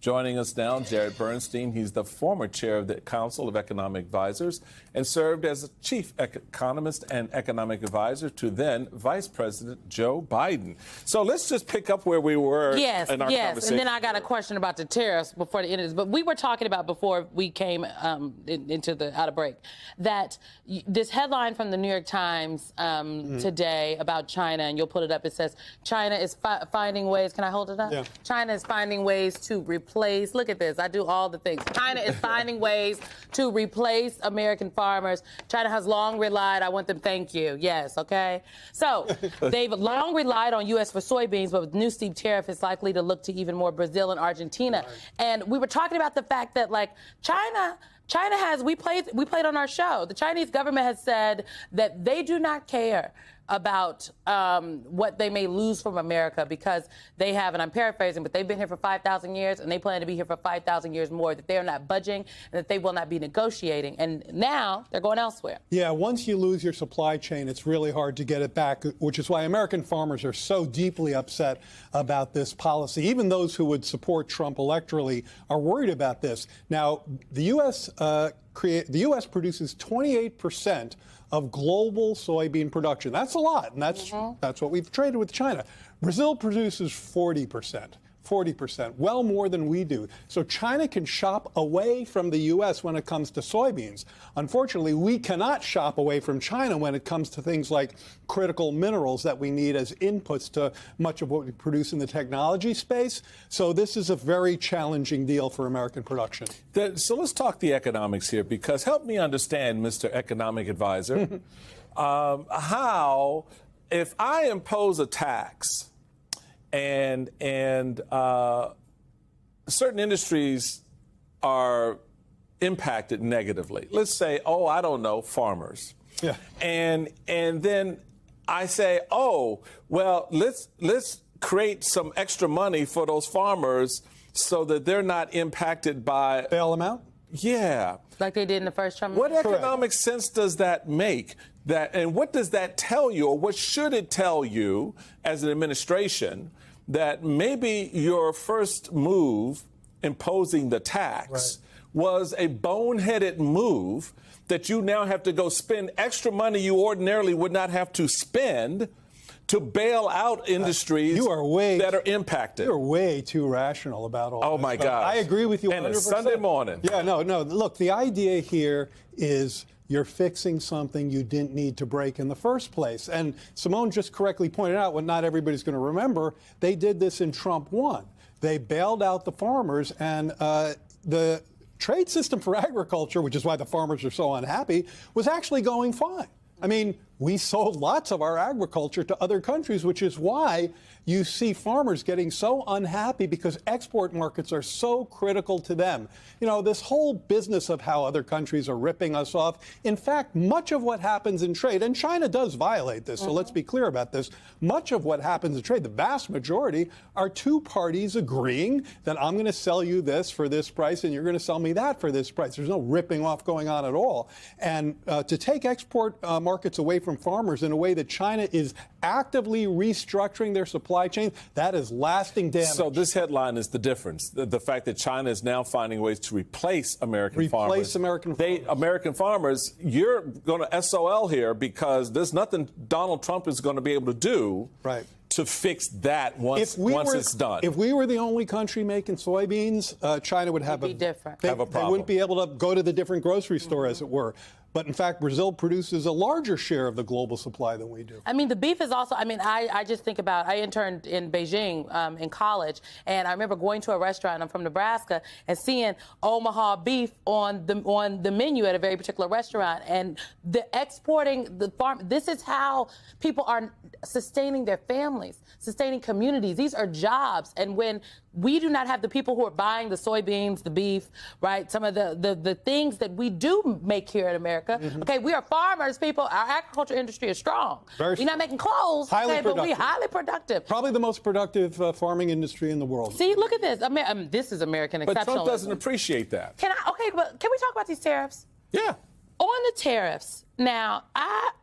Joining us now, Jared Bernstein. He's the former chair of the Council of Economic Advisors and served as chief economist and economic advisor to then Vice President Joe Biden. So let's just pick up where we were in our conversation. And then I got a question about the tariffs before the end of this. But we were talking about before we came into the out of break that this headline from the New York Times today about China, and you'll put it up. It says China is finding ways. Can I hold it up? Yeah. China is finding ways to replace. Look at this. I do all the things. China is finding ways to replace American farmers. China has long relied. I want them. Thank you. Yes. Okay. So they've long relied on U.S. for soybeans, but with new steep tariff, it's likely to look to even more Brazil and Argentina. Right. And we were talking about the fact that, like, China has, we played on our show. The Chinese government has said that they do not care about what they may lose from America because they have, and I'm paraphrasing, but they've been here for 5,000 years and they plan to be here for 5,000 years more, that they are not budging and that they will not be negotiating. And now they're going elsewhere. Yeah, once you lose your supply chain, it's really hard to get it back, which is why American farmers are so deeply upset about this policy. Even those who would support Trump electorally are worried about this. Now, the U.S. produces 28% of global soybean production. That's a lot, and that's what we've traded with China. Brazil produces 40%. 40%, well more than we do. So China can shop away from the U.S. when it comes to soybeans. Unfortunately, we cannot shop away from China when it comes to things like critical minerals that we need as inputs to much of what we produce in the technology space. So this is a very challenging deal for American production. So let's talk the economics here, because help me understand, Mr. Economic Advisor, how, if I impose a tax, and certain industries are impacted negatively. Let's say, I don't know, farmers. Yeah. And then I say, well, let's create some extra money for those farmers so that they're not impacted by. Bail them out? Yeah. Like they did in the first Trump. What economic sense does that make? And what does that tell you, or what should it tell you as an administration, that maybe your first move, imposing the tax, was a boneheaded move, that you now have to go spend extra money you ordinarily would not have to spend to bail out industries that are impacted? You're way too rational about all this. Oh, my God. I agree with you 100%. And it's Sunday morning. Yeah, no. Look, the idea here is you're fixing something you didn't need to break in the first place. And Simone just correctly pointed out, what not everybody's going to remember, they did this in Trump 1. They bailed out the farmers, and the trade system for agriculture, which is why the farmers are so unhappy, was actually going fine. I mean, we sold lots of our agriculture to other countries, which is why you see farmers getting so unhappy, because export markets are so critical to them. You know, this whole business of how other countries are ripping us off. In fact, much of what happens in trade, and China does violate this, so let's be clear about this, much of what happens in trade, the vast majority, are two parties agreeing that I'm going to sell you this for this price and you're going to sell me that for this price. There's no ripping off going on at all. And to take export markets away from farmers in a way that China is actively restructuring their supply chain, that is lasting damage. So this headline is the difference. The fact that China is now finding ways to replace American farmers. American farmers, you're going to SOL here, because there's nothing Donald Trump is going to be able to do to fix that once it's done. If we were the only country making soybeans, China would have a different. Have a problem. They wouldn't be able to go to the different grocery store, as it were. But in fact, Brazil produces a larger share of the global supply than we do. I mean, the beef is also, I just think about, I interned in Beijing in college, and I remember going to a restaurant, I'm from Nebraska, and seeing Omaha beef on the menu at a very particular restaurant. And the exporting, the farm, this is how people are sustaining their families, sustaining communities. These are jobs. And when we do not have the people who are buying the soybeans, the beef, right, some of the things that we do make here in America, okay, we are farmers, people. Our agriculture industry is strong. We're not making clothes, but we're highly productive. Probably the most productive farming industry in the world. See, look at this. This is American exceptionalism. But Trump doesn't appreciate that. But can we talk about these tariffs? Yeah. On the tariffs, now,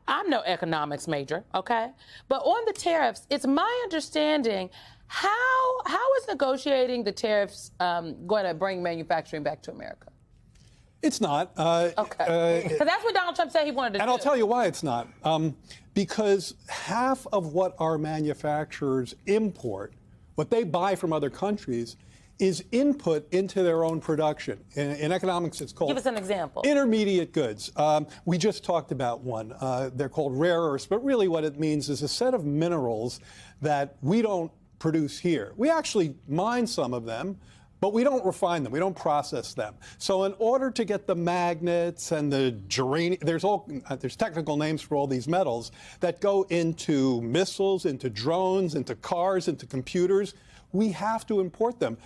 I'm no economics major, okay? But on the tariffs, it's my understanding How is negotiating the tariffs going to bring manufacturing back to America? It's not. Okay. Because that's what Donald Trump said he wanted to do. And I'll tell you why it's not. Because half of what our manufacturers import, what they buy from other countries, is input into their own production. In economics, it's called... Give us an example. Intermediate goods. We just talked about one. They're called rare earths, but really what it means is a set of minerals that we don't produce here. We actually mine some of them, but we don't refine them. We don't process them. So in order to get the magnets and the germanium, there's technical names for all these metals that go into missiles, into drones, into cars, into computers, we have to import them.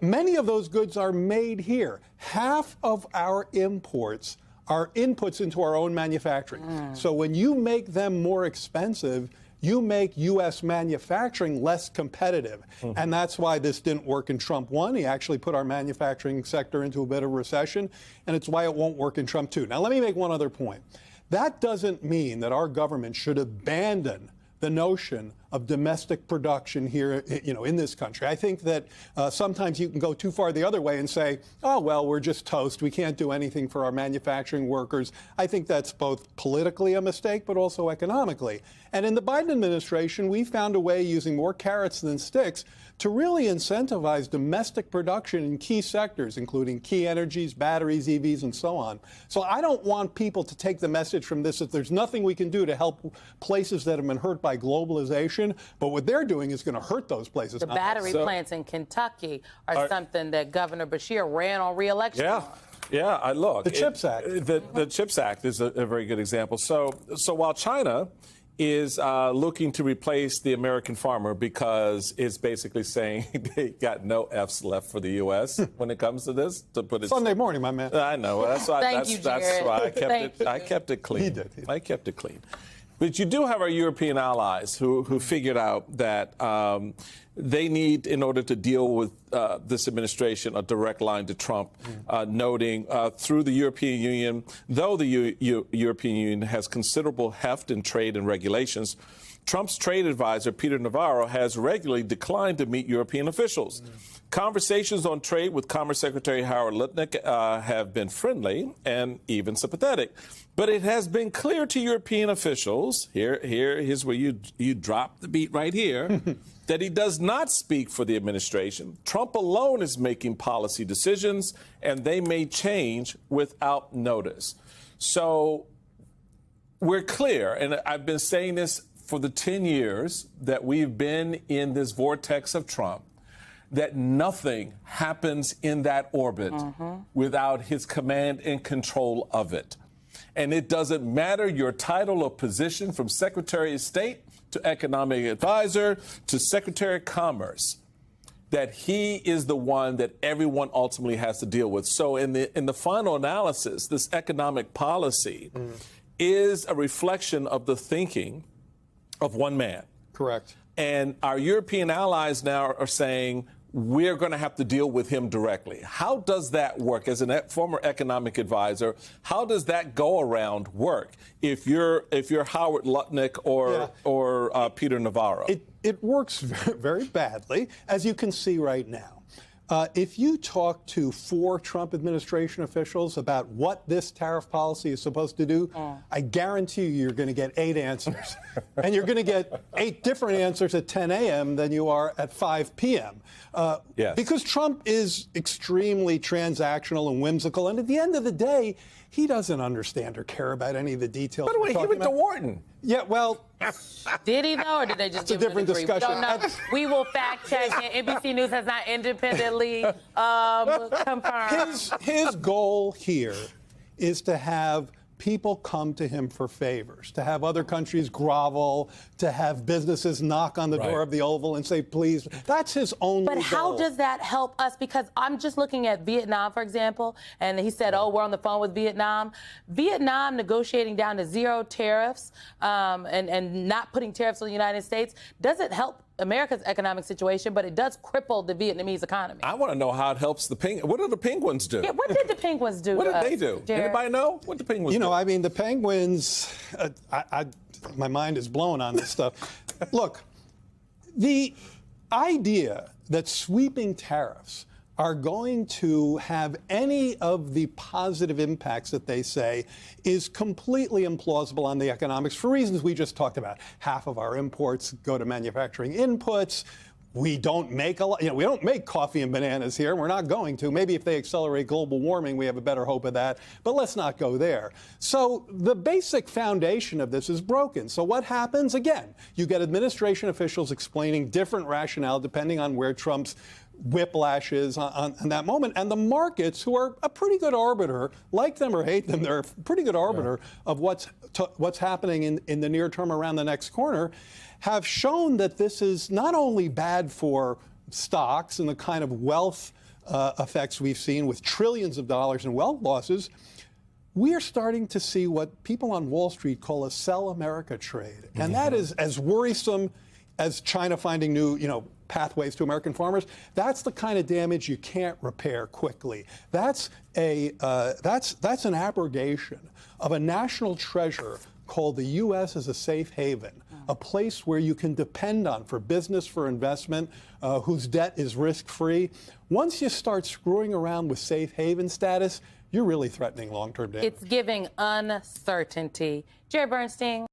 Many of those goods are made here. Half of our imports are inputs into our own manufacturing. So when you make them more expensive, you make U.S. manufacturing less competitive. And that's why this didn't work in Trump 1. He actually put our manufacturing sector into a bit of recession, and it's why it won't work in Trump 2. Now, let me make one other point. That doesn't mean that our government should abandon the notion of domestic production here, in this country. I think that sometimes you can go too far the other way and say, oh, well, we're just toast. We can't do anything for our manufacturing workers. I think that's both politically a mistake, but also economically. And in the Biden administration, we found a way using more carrots than sticks to really incentivize domestic production in key sectors, including key energies, batteries, EVs, and so on. So I don't want people to take the message from this that there's nothing we can do to help places that have been hurt by globalization, but what they're doing is going to hurt those places. The battery plants in Kentucky are something that Governor Bashir ran on re-election on. Yeah, I look. The CHIPS Act. The CHIPS Act is a very good example. So while China is looking to replace the American farmer because it's basically saying they got no F's left for the U.S. when it comes to this. To put it Sunday morning, my man. I know. That's why I kept it clean. He did. I kept it clean. But you do have our European allies who figured out that they need, in order to deal with this administration, a direct line to Trump, noting through the European Union, though the European Union has considerable heft in trade and regulations, Trump's trade advisor, Peter Navarro, has regularly declined to meet European officials. Conversations on trade with Commerce Secretary Howard Lutnick have been friendly and even sympathetic. But it has been clear to European officials, here's where you drop the beat right here, that he does not speak for the administration. Trump alone is making policy decisions, and they may change without notice. So we're clear, and I've been saying this for the 10 years that we've been in this vortex of Trump, that nothing happens in that orbit without his command and control of it. And it doesn't matter your title or position, from Secretary of State to Economic Advisor to Secretary of Commerce, that he is the one that everyone ultimately has to deal with. So in the final analysis, this economic policy is a reflection of the thinking of one man. Correct. And our European allies now are saying, we're going to have to deal with him directly. How does that work? As a former economic advisor, how does that go around work if you're Howard Lutnick or Peter Navarro? It works very badly, as you can see right now. If you talk to 4 Trump administration officials about what this tariff policy is supposed to do, I guarantee you're going to get 8 answers. And you're going to get 8 different answers at 10 a.m. than you are at 5 p.m. Yes. Because Trump is extremely transactional and whimsical. And at the end of the day, he doesn't understand or care about any of the details. By the way, he went to Wharton. Yeah, well... Did he, though, or did they just give him a degree? Discussion. We don't know. We will fact check, and NBC News has not independently confirmed. His goal here is to have people come to him for favors, to have other countries grovel, to have businesses knock on the door of the Oval and say, please. That's his only goal. But how does that help us? Because I'm just looking at Vietnam, for example, and he said, oh, we're on the phone with Vietnam. Vietnam negotiating down to 0 tariffs and not putting tariffs on the United States doesn't help America's economic situation, but it does cripple the Vietnamese economy. I want to know how it helps the penguins. What do the penguins do? Yeah, what did the penguins do? What did they do? Jared? Anybody know what the penguins do? I mean, the penguins, my mind is blown on this stuff. Look, the idea that sweeping tariffs are going to have any of the positive impacts that they say is completely implausible on the economics for reasons we just talked about. Half of our imports go to manufacturing inputs. We don't make a lot, we don't make coffee and bananas here. We're not going to. Maybe if they accelerate global warming, we have a better hope of that. But let's not go there. So the basic foundation of this is broken. So what happens? Again, you get administration officials explaining different rationale depending on where Trump's whiplash is on that moment. And the markets, who are a pretty good arbiter, like them or hate them, they're a pretty good arbiter of what's happening in the near term around the next corner, have shown that this is not only bad for stocks and the kind of wealth effects we've seen with trillions of dollars in wealth losses. We are starting to see what people on Wall Street call a sell America trade. And that is as worrisome as China finding new, pathways to American farmers. That's the kind of damage you can't repair quickly. That's an abrogation of a national treasure called the U.S. as a safe haven, a place where you can depend on for business, for investment, whose debt is risk-free. Once you start screwing around with safe haven status, you're really threatening long-term damage. It's giving uncertainty. Jerry Bernstein.